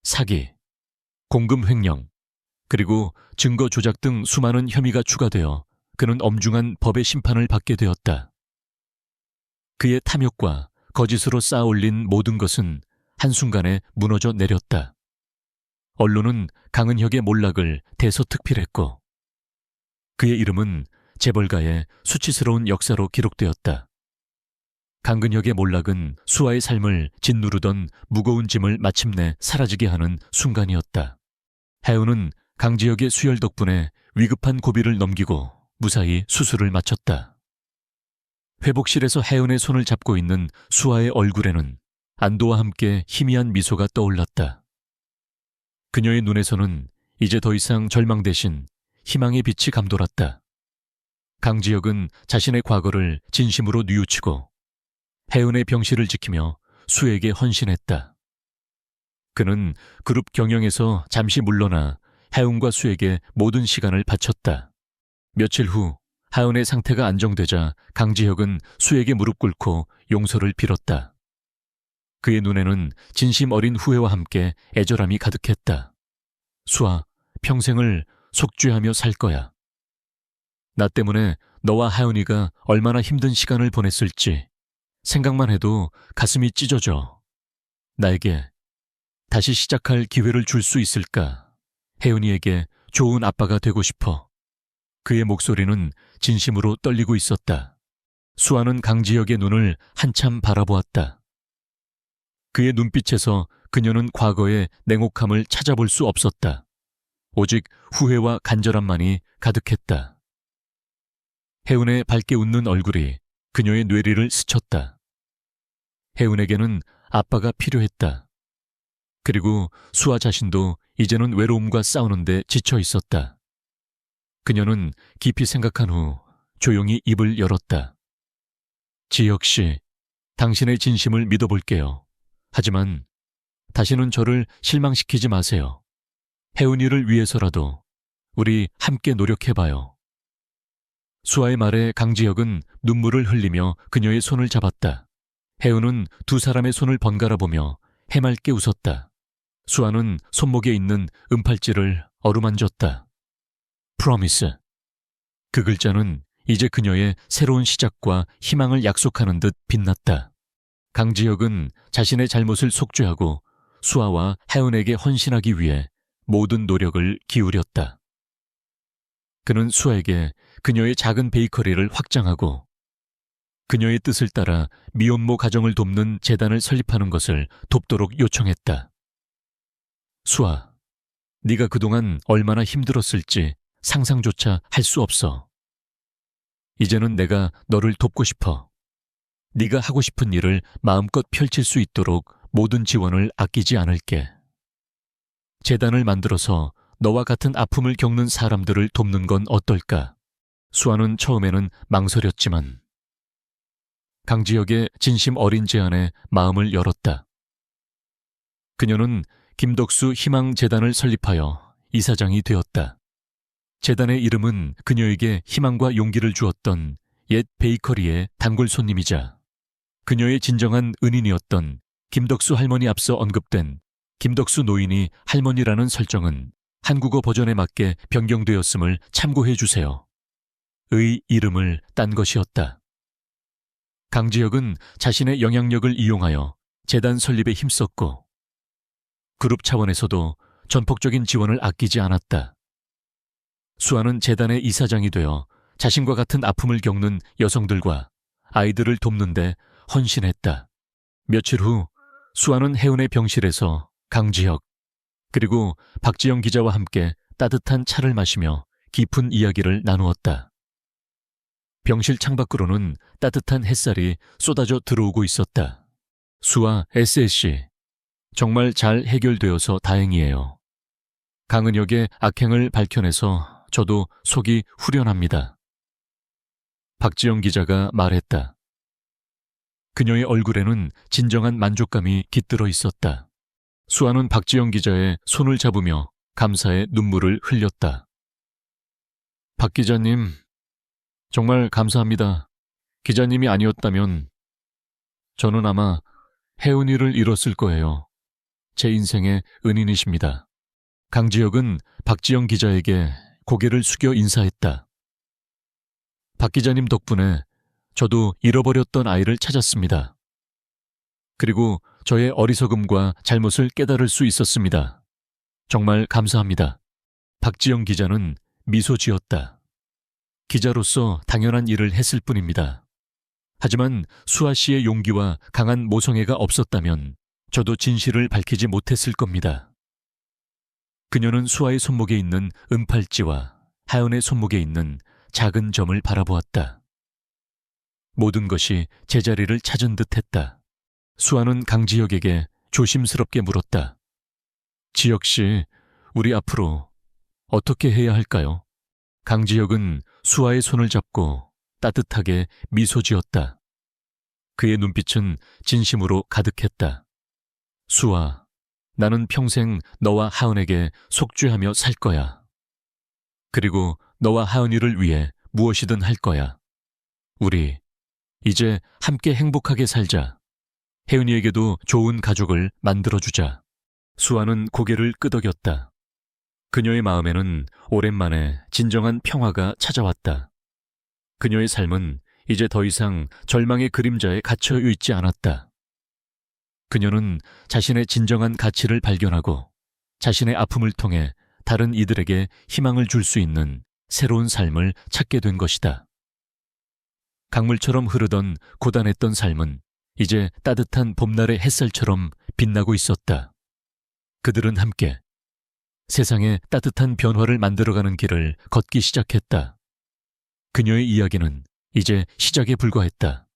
A: 사기, 공금 횡령, 그리고 증거 조작 등 수많은 혐의가 추가되어 그는 엄중한 법의 심판을 받게 되었다. 그의 탐욕과 거짓으로 쌓아올린 모든 것은 한순간에 무너져 내렸다. 언론은 강은혁의 몰락을 대서특필했고 그의 이름은 재벌가의 수치스러운 역사로 기록되었다. 강근혁의 몰락은 수아의 삶을 짓누르던 무거운 짐을 마침내 사라지게 하는 순간이었다. 해운은 강지혁의 수혈 덕분에 위급한 고비를 넘기고 무사히 수술을 마쳤다. 회복실에서 해운의 손을 잡고 있는 수아의 얼굴에는 안도와 함께 희미한 미소가 떠올랐다. 그녀의 눈에서는 이제 더 이상 절망 대신 희망의 빛이 감돌았다. 강지혁은 자신의 과거를 진심으로 뉘우치고 해운의 병실을 지키며 수에게 헌신했다. 그는 그룹 경영에서 잠시 물러나 해운과 수에게 모든 시간을 바쳤다. 며칠 후 하은의 상태가 안정되자 강지혁은 수에게 무릎 꿇고 용서를 빌었다. 그의 눈에는 진심 어린 후회와 함께 애절함이 가득했다. 수아, 평생을 속죄하며 살 거야. 나 때문에 너와 하은이가 얼마나 힘든 시간을 보냈을지 생각만 해도 가슴이 찢어져. 나에게 다시 시작할 기회를 줄 수 있을까? 혜은이에게 좋은 아빠가 되고 싶어. 그의 목소리는 진심으로 떨리고 있었다. 수아는 강지혁의 눈을 한참 바라보았다. 그의 눈빛에서 그녀는 과거의 냉혹함을 찾아볼 수 없었다. 오직 후회와 간절함만이 가득했다. 혜은의 밝게 웃는 얼굴이 그녀의 뇌리를 스쳤다. 혜은에게는 아빠가 필요했다. 그리고 수아 자신도 이제는 외로움과 싸우는데 지쳐 있었다. 그녀는 깊이 생각한 후 조용히 입을 열었다. 지혁 씨, 당신의 진심을 믿어볼게요. 하지만 다시는 저를 실망시키지 마세요. 혜은이를 위해서라도 우리 함께 노력해봐요. 수아의 말에 강지혁은 눈물을 흘리며 그녀의 손을 잡았다. 혜은은 두 사람의 손을 번갈아 보며 해맑게 웃었다. 수아는 손목에 있는 은팔찌를 어루만졌다. 프로미스. 그 글자는 이제 그녀의 새로운 시작과 희망을 약속하는 듯 빛났다. 강지혁은 자신의 잘못을 속죄하고 수아와 혜은에게 헌신하기 위해 모든 노력을 기울였다. 그는 수아에게 그녀의 작은 베이커리를 확장하고 그녀의 뜻을 따라 미혼모 가정을 돕는 재단을 설립하는 것을 돕도록 요청했다. 수아, 네가 그동안 얼마나 힘들었을지 상상조차 할 수 없어. 이제는 내가 너를 돕고 싶어. 네가 하고 싶은 일을 마음껏 펼칠 수 있도록 모든 지원을 아끼지 않을게. 재단을 만들어서 너와 같은 아픔을 겪는 사람들을 돕는 건 어떨까? 수아는 처음에는 망설였지만 강지혁의 진심 어린 제안에 마음을 열었다. 그녀는 김덕수 희망재단을 설립하여 이사장이 되었다. 재단의 이름은 그녀에게 희망과 용기를 주었던 옛 베이커리의 단골 손님이자 그녀의 진정한 은인이었던 김덕수 할머니 앞서 언급된 김덕수 노인이 할머니라는 설정은 한국어 버전에 맞게 변경되었음을 참고해 주세요. 의 이름을 딴 것이었다. 강지혁은 자신의 영향력을 이용하여 재단 설립에 힘썼고 그룹 차원에서도 전폭적인 지원을 아끼지 않았다. 수아는 재단의 이사장이 되어 자신과 같은 아픔을 겪는 여성들과 아이들을 돕는 데 헌신했다. 며칠 후 수아는 혜은의 병실에서 강지혁 그리고 박지영 기자와 함께 따뜻한 차를 마시며 깊은 이야기를 나누었다. 병실 창밖으로는 따뜻한 햇살이 쏟아져 들어오고 있었다. 수아 SSC, 정말 잘 해결되어서 다행이에요. 강은혁의 악행을 밝혀내서 저도 속이 후련합니다. 박지영 기자가 말했다. 그녀의 얼굴에는 진정한 만족감이 깃들어 있었다. 수아는 박지영 기자의 손을 잡으며 감사의 눈물을 흘렸다. 박 기자님, 정말 감사합니다. 기자님이 아니었다면 저는 아마 혜은이를 잃었을 거예요. 제 인생의 은인이십니다. 강지혁은 박지영 기자에게 고개를 숙여 인사했다. 박 기자님 덕분에 저도 잃어버렸던 아이를 찾았습니다. 그리고 저의 어리석음과 잘못을 깨달을 수 있었습니다. 정말 감사합니다. 박지영 기자는 미소 지었다. 기자로서 당연한 일을 했을 뿐입니다. 하지만 수아 씨의 용기와 강한 모성애가 없었다면 저도 진실을 밝히지 못했을 겁니다. 그녀는 수아의 손목에 있는 은팔찌와 하연의 손목에 있는 작은 점을 바라보았다. 모든 것이 제자리를 찾은 듯했다. 수아는 강지혁에게 조심스럽게 물었다. 지혁 씨, 우리 앞으로 어떻게 해야 할까요? 강지혁은 수아의 손을 잡고 따뜻하게 미소 지었다. 그의 눈빛은 진심으로 가득했다. 수아, 나는 평생 너와 하은에게 속죄하며 살 거야. 그리고 너와 하은이를 위해 무엇이든 할 거야. 우리 이제 함께 행복하게 살자. 혜은이에게도 좋은 가족을 만들어주자. 수아는 고개를 끄덕였다. 그녀의 마음에는 오랜만에 진정한 평화가 찾아왔다. 그녀의 삶은 이제 더 이상 절망의 그림자에 갇혀 있지 않았다. 그녀는 자신의 진정한 가치를 발견하고 자신의 아픔을 통해 다른 이들에게 희망을 줄 수 있는 새로운 삶을 찾게 된 것이다. 강물처럼 흐르던 고단했던 삶은 이제 따뜻한 봄날의 햇살처럼 빛나고 있었다. 그들은 함께 세상에 따뜻한 변화를 만들어가는 길을 걷기 시작했다. 그녀의 이야기는 이제 시작에 불과했다.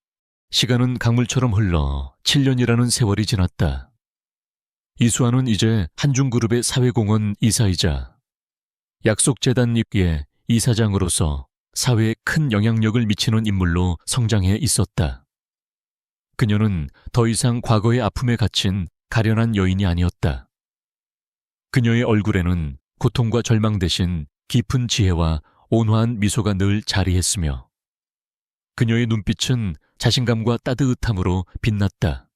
A: 시간은 강물처럼 흘러 7년이라는 세월이 지났다. 이수아는 이제 한중그룹의 사회공헌 이사이자 약속재단 입기의 이사장으로서 사회에 큰 영향력을 미치는 인물로 성장해 있었다. 그녀는 더 이상 과거의 아픔에 갇힌 가련한 여인이 아니었다. 그녀의 얼굴에는 고통과 절망 대신 깊은 지혜와 온화한 미소가 늘 자리했으며 그녀의 눈빛은 자신감과 따뜻함으로 빛났다.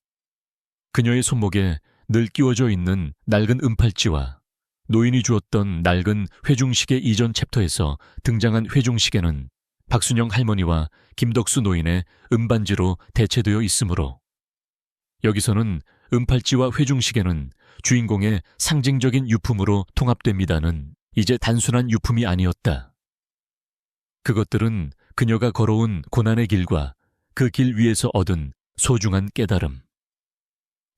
A: 그녀의 손목에 늘 끼워져 있는 낡은 은팔찌와 노인이 주었던 낡은 회중시계 이전 챕터에서 등장한 회중시계는 박순영 할머니와 김덕수 노인의 은반지로 대체되어 있으므로 여기서는 은팔찌와 회중시계는 주인공의 상징적인 유품으로 통합됩니다는 이제 단순한 유품이 아니었다. 그것들은 그녀가 걸어온 고난의 길과 그 길 위에서 얻은 소중한 깨달음,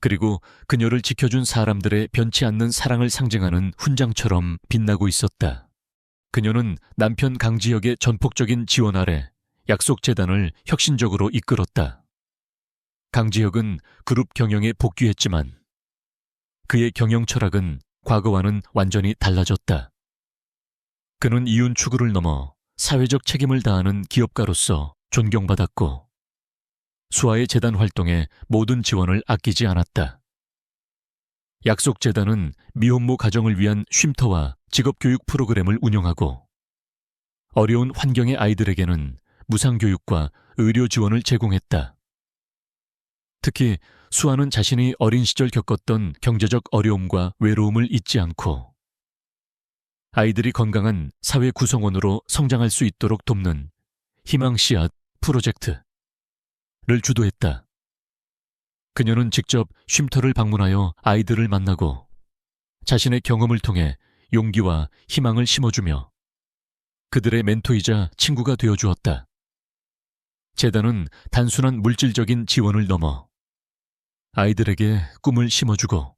A: 그리고 그녀를 지켜준 사람들의 변치 않는 사랑을 상징하는 훈장처럼 빛나고 있었다. 그녀는 남편 강지혁의 전폭적인 지원 아래 약속재단을 혁신적으로 이끌었다. 강지혁은 그룹 경영에 복귀했지만 그의 경영 철학은 과거와는 완전히 달라졌다. 그는 이윤 추구를 넘어 사회적 책임을 다하는 기업가로서 존경받았고 수아의 재단 활동에 모든 지원을 아끼지 않았다. 약속재단은 미혼모 가정을 위한 쉼터와 직업교육 프로그램을 운영하고 어려운 환경의 아이들에게는 무상교육과 의료 지원을 제공했다. 특히 수아는 자신이 어린 시절 겪었던 경제적 어려움과 외로움을 잊지 않고 아이들이 건강한 사회 구성원으로 성장할 수 있도록 돕는 희망 씨앗 프로젝트를 주도했다. 그녀는 직접 쉼터를 방문하여 아이들을 만나고 자신의 경험을 통해 용기와 희망을 심어주며 그들의 멘토이자 친구가 되어주었다. 재단은 단순한 물질적인 지원을 넘어 아이들에게 꿈을 심어주고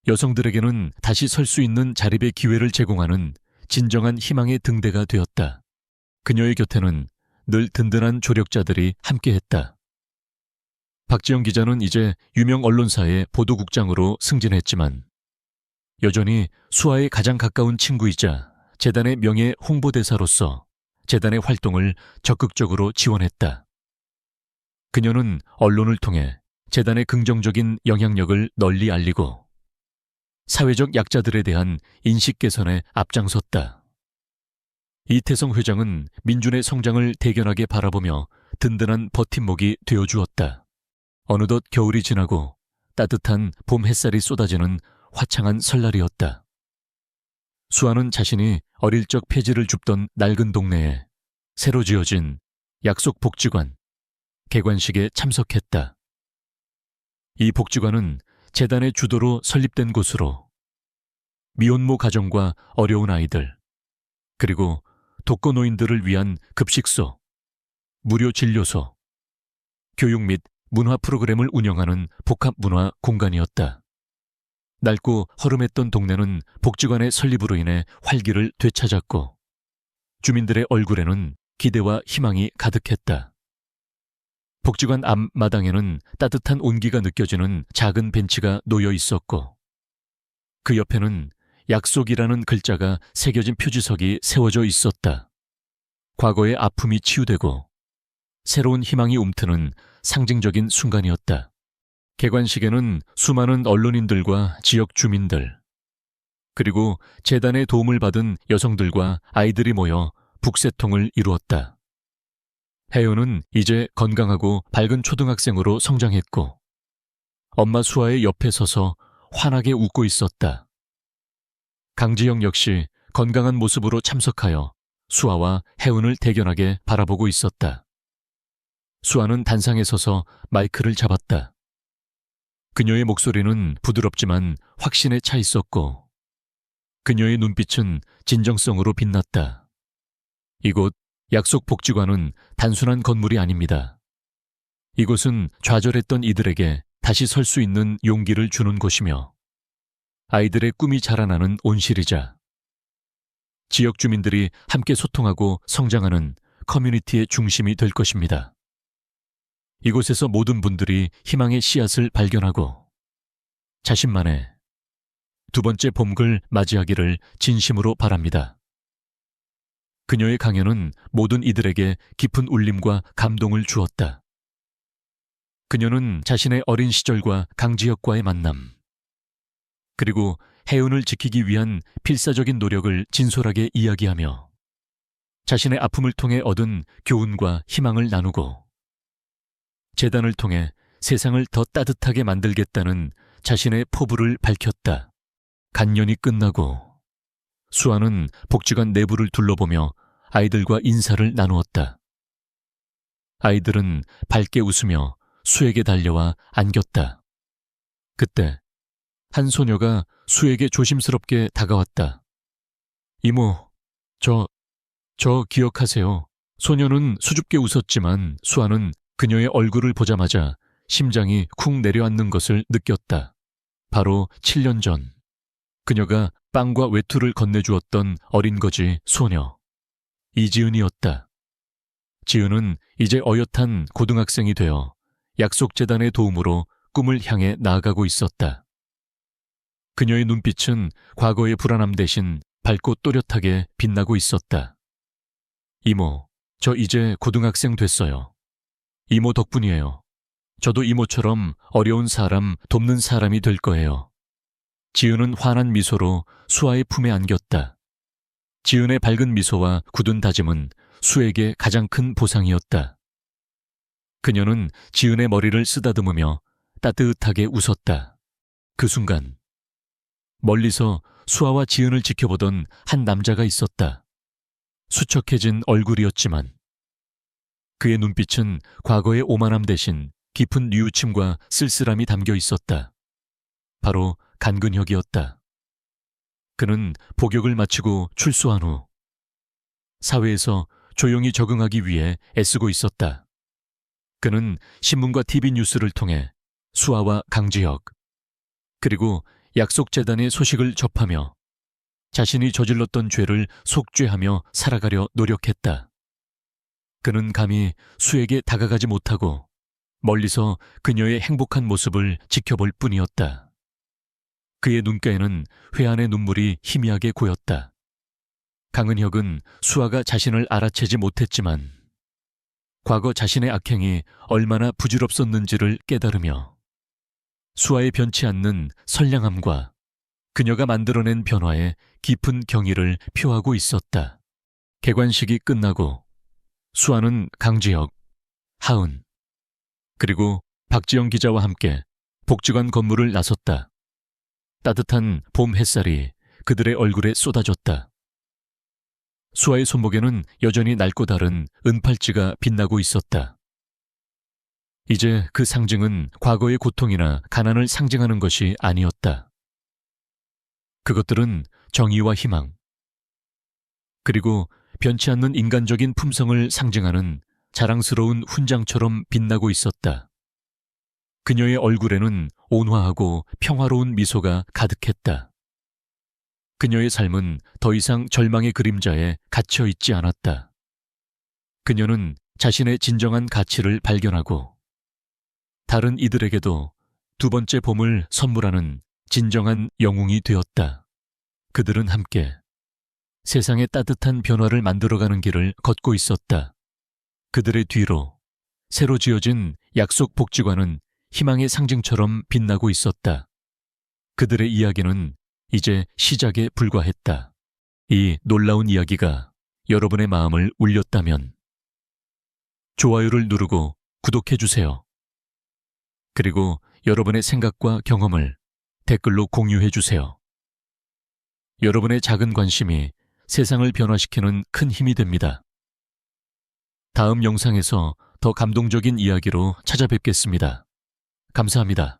A: 여성들에게는 다시 설 수 있는 자립의 기회를 제공하는 진정한 희망의 등대가 되었다. 그녀의 곁에는 늘 든든한 조력자들이 함께했다. 박지영 기자는 이제 유명 언론사의 보도국장으로 승진했지만 여전히 수아의 가장 가까운 친구이자 재단의 명예 홍보대사로서 재단의 활동을 적극적으로 지원했다. 그녀는 언론을 통해 재단의 긍정적인 영향력을 널리 알리고 사회적 약자들에 대한 인식 개선에 앞장섰다. 이태성 회장은 민준의 성장을 대견하게 바라보며 든든한 버팀목이 되어주었다. 어느덧 겨울이 지나고 따뜻한 봄 햇살이 쏟아지는 화창한 설날이었다. 수아는 자신이 어릴 적 폐지를 줍던 낡은 동네에 새로 지어진 약속복지관, 개관식에 참석했다. 이 복지관은 재단의 주도로 설립된 곳으로 미혼모 가정과 어려운 아이들, 그리고 독거노인들을 위한 급식소, 무료 진료소, 교육 및 문화 프로그램을 운영하는 복합문화 공간이었다. 낡고 허름했던 동네는 복지관의 설립으로 인해 활기를 되찾았고 주민들의 얼굴에는 기대와 희망이 가득했다. 복지관 앞마당에는 따뜻한 온기가 느껴지는 작은 벤치가 놓여 있었고 그 옆에는 약속이라는 글자가 새겨진 표지석이 세워져 있었다. 과거의 아픔이 치유되고 새로운 희망이 움트는 상징적인 순간이었다. 개관식에는 수많은 언론인들과 지역 주민들, 그리고 재단의 도움을 받은 여성들과 아이들이 모여 북새통을 이루었다. 혜연은 이제 건강하고 밝은 초등학생으로 성장했고 엄마 수아의 옆에 서서 환하게 웃고 있었다. 강지영 역시 건강한 모습으로 참석하여 수아와 혜은을 대견하게 바라보고 있었다. 수아는 단상에 서서 마이크를 잡았다. 그녀의 목소리는 부드럽지만 확신에 차 있었고 그녀의 눈빛은 진정성으로 빛났다. 이곳 약속복지관은 단순한 건물이 아닙니다. 이곳은 좌절했던 이들에게 다시 설 수 있는 용기를 주는 곳이며 아이들의 꿈이 자라나는 온실이자 지역 주민들이 함께 소통하고 성장하는 커뮤니티의 중심이 될 것입니다. 이곳에서 모든 분들이 희망의 씨앗을 발견하고 자신만의 두 번째 봄을 맞이하기를 진심으로 바랍니다. 그녀의 강연은 모든 이들에게 깊은 울림과 감동을 주었다. 그녀는 자신의 어린 시절과 강지혁과의 만남, 그리고 혜은을 지키기 위한 필사적인 노력을 진솔하게 이야기하며 자신의 아픔을 통해 얻은 교훈과 희망을 나누고 재단을 통해 세상을 더 따뜻하게 만들겠다는 자신의 포부를 밝혔다. 간연이 끝나고 수아는 복지관 내부를 둘러보며 아이들과 인사를 나누었다. 아이들은 밝게 웃으며 수에게 달려와 안겼다. 그때 한 소녀가 수에게 조심스럽게 다가왔다. 이모, 저 기억하세요. 소녀는 수줍게 웃었지만 수아는 그녀의 얼굴을 보자마자 심장이 쿵 내려앉는 것을 느꼈다. 바로 7년 전 그녀가 빵과 외투를 건네주었던 어린 거지 소녀 이지은이었다. 지은은 이제 어엿한 고등학생이 되어 약속재단의 도움으로 꿈을 향해 나아가고 있었다. 그녀의 눈빛은 과거의 불안함 대신 밝고 또렷하게 빛나고 있었다. 이모, 저 이제 고등학생 됐어요. 이모 덕분이에요. 저도 이모처럼 어려운 사람 돕는 사람이 될 거예요. 지은은 환한 미소로 수아의 품에 안겼다. 지은의 밝은 미소와 굳은 다짐은 수에게 가장 큰 보상이었다. 그녀는 지은의 머리를 쓰다듬으며 따뜻하게 웃었다. 그 순간 멀리서 수아와 지은을 지켜보던 한 남자가 있었다. 수척해진 얼굴이었지만 그의 눈빛은 과거의 오만함 대신 깊은 뉘우침과 쓸쓸함이 담겨 있었다. 바로 간근혁이었다. 그는 복역을 마치고 출소한 후 사회에서 조용히 적응하기 위해 애쓰고 있었다. 그는 신문과 TV 뉴스를 통해 수아와 강지혁, 그리고 약속재단의 소식을 접하며 자신이 저질렀던 죄를 속죄하며 살아가려 노력했다. 그는 감히 수에게 다가가지 못하고 멀리서 그녀의 행복한 모습을 지켜볼 뿐이었다. 그의 눈가에는 회한의 눈물이 희미하게 고였다. 강은혁은 수아가 자신을 알아채지 못했지만 과거 자신의 악행이 얼마나 부질없었는지를 깨달으며 수아의 변치 않는 선량함과 그녀가 만들어낸 변화에 깊은 경의를 표하고 있었다. 개관식이 끝나고 수아는 강지혁, 하은, 그리고 박지영 기자와 함께 복지관 건물을 나섰다. 따뜻한 봄 햇살이 그들의 얼굴에 쏟아졌다. 수아의 손목에는 여전히 낡고 다른 은팔찌가 빛나고 있었다. 이제 그 상징은 과거의 고통이나 가난을 상징하는 것이 아니었다. 그것들은 정의와 희망, 그리고 변치 않는 인간적인 품성을 상징하는 자랑스러운 훈장처럼 빛나고 있었다. 그녀의 얼굴에는 온화하고 평화로운 미소가 가득했다. 그녀의 삶은 더 이상 절망의 그림자에 갇혀 있지 않았다. 그녀는 자신의 진정한 가치를 발견하고 다른 이들에게도 두 번째 봄을 선물하는 진정한 영웅이 되었다. 그들은 함께 세상의 따뜻한 변화를 만들어가는 길을 걷고 있었다. 그들의 뒤로 새로 지어진 약속 복지관은 희망의 상징처럼 빛나고 있었다. 그들의 이야기는 이제 시작에 불과했다. 이 놀라운 이야기가 여러분의 마음을 울렸다면 좋아요를 누르고 구독해주세요. 그리고 여러분의 생각과 경험을 댓글로 공유해주세요. 여러분의 작은 관심이 세상을 변화시키는 큰 힘이 됩니다. 다음 영상에서 더 감동적인 이야기로 찾아뵙겠습니다. 감사합니다.